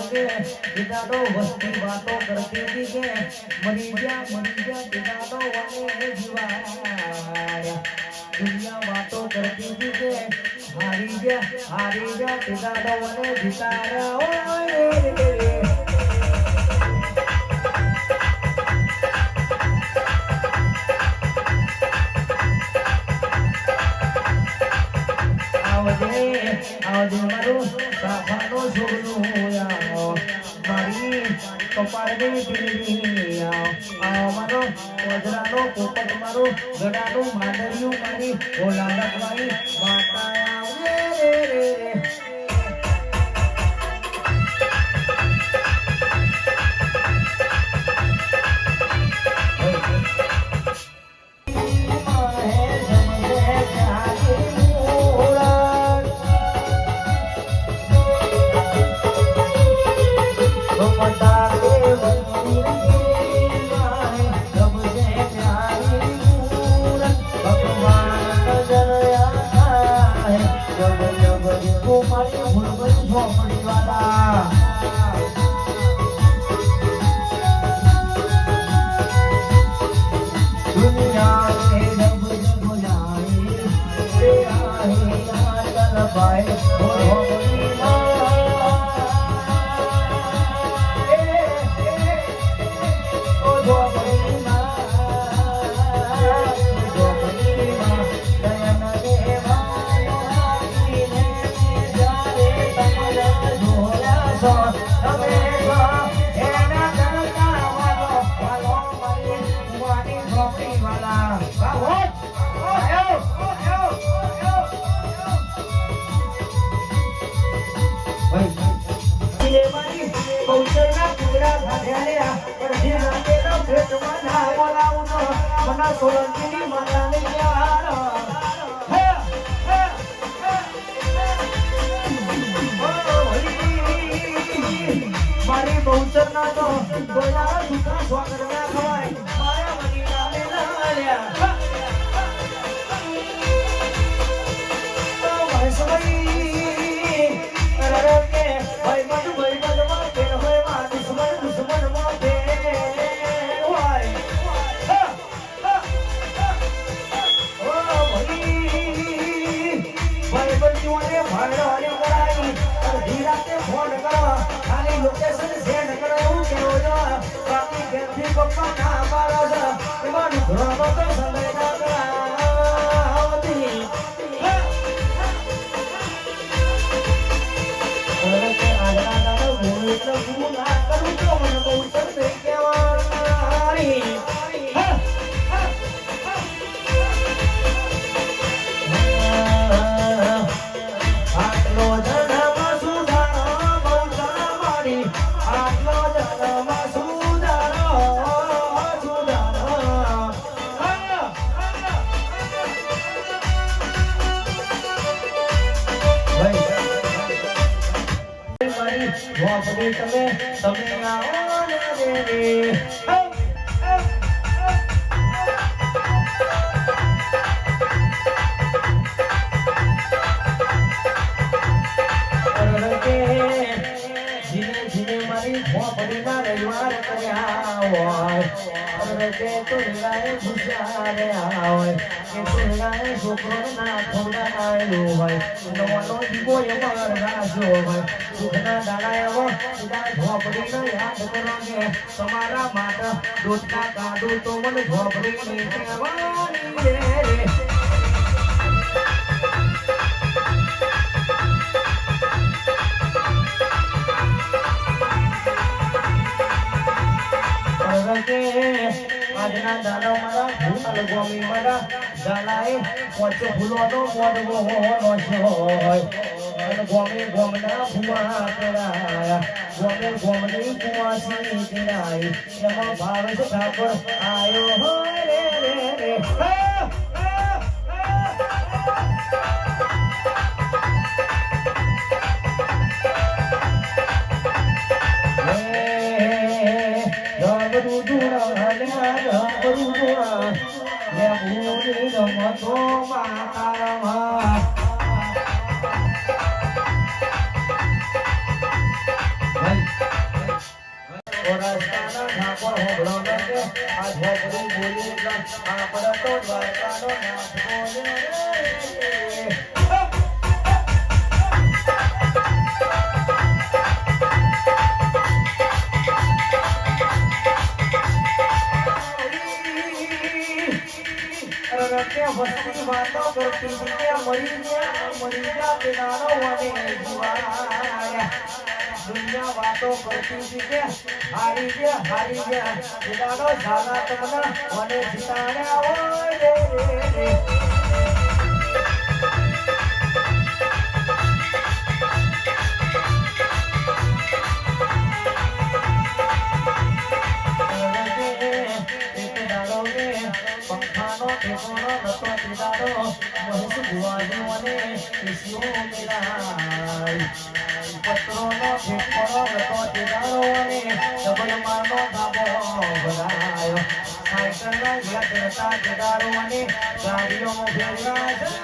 કે પિતાનો વસ્તી વાતો કરતી હતી કે મરી ગયા પિતાનો વને જીવાય દુનિયા વાતો કરતી હતી કે હારી ગયા પિતાનો વને જીતાયા ઓય આવજે મારું સાફાનો છોડું મારી કપાળની પીડી મારો કોજરાનો પોપટ મારું ગડાનું માંડરિયું મારી ઓલાંડકવાળી માતા આવજે રે સોલંકીની માતાને મારી બહુચર ના તો બોલા સુતા સ્વાગત ના ખવાય મારા મની નામે લાલ્યા તો ભાઈ અરે કે ભાઈ મન માં ફેર હોય માં દુશ્મન માં ફેર લોકેશન સેન્ડ કરો એવું કેવો છો બાકી ઘેરથી પપ્પા ના પાડો છો એમાં ઘરનો તો સંદેશ આવતી આજના દાડો હું એટલે હું ના કરું તો મને બહુ ચડે કહેવાની આટલો જન્મ સુધારો આટલો જન્મ સુધારો તમે આવો રે રવિવાર કર્યા હોય કે તુલાએ ભૂસારે હોય કે તુલાએ છોકરો ના ખવડાવ્યો હોય નવાનો દીવો એમાં રાખ્યો હોય સુખના દાડા એવો સીધા ઝોપડીને યાદ કરો કે તમારા માટે દૂધના કાઢું તો મને ઝોપડીને કહેવાની રે આજના દાડા મારા ભૂલ ગોમી મારા દાડાએ પોચો ભૂલોનો મોડવો હોનો હોય અને ગોમી ગોમના ભૂવા કરાયા ગોમની કુવાસી કરાઈ એમાં ભાવેશ ઠાકોર આયો હોય રે ઓરસ્તાના ઠાકોર હોબળો ન કે આ ઝોપડી બોલી આ પડતો દ્વારકાનો નાથ બોલે વસ્તી વાતો કરતી મરી ગયા પેલાનો વને જીવાયા દુનિયા વાતો કરતી કે હારી ગયા પેલાનો ઝાલા તમને વને જીતાડ્યા હોય રે ઠેકોનો નતો પીડારો મહેશ ભુવાની મને ઈશ્યો મિલાય પત્રોનો ઠેકોનો નતો પીડારો અને ડબલ માનો ધાબો બનાયો સાયકલના યાત્રા પીડારો અને ગાડીઓમાં ભેગા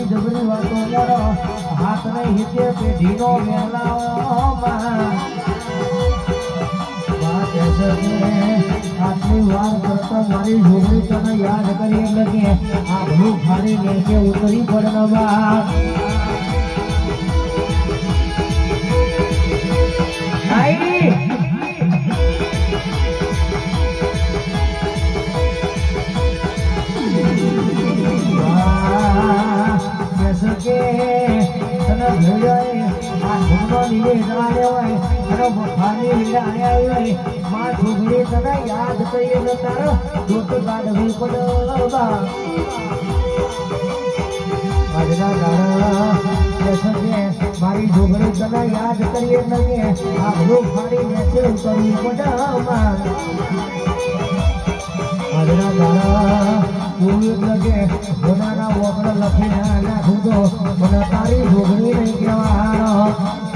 જબરી વાતો કરો હાથ નહીં હિતે પેઢીનો આટલી વાર કરતા મારી છોકરી તને યાદ કરી એટલે કે આ ભૂ ખાલી નીચે ઉતરી પડવા યાદ કરીએ તારો દૂધ કાઢવી પડવા યાદ કરીએ લગે આ ભૂખ ફાડીને કેવું કરવું પડામાં આજના દાડા પૂરી લગે બોનાના વગર લખી નાખું તો મને તારી ભોગણી નહીં કહેવાનો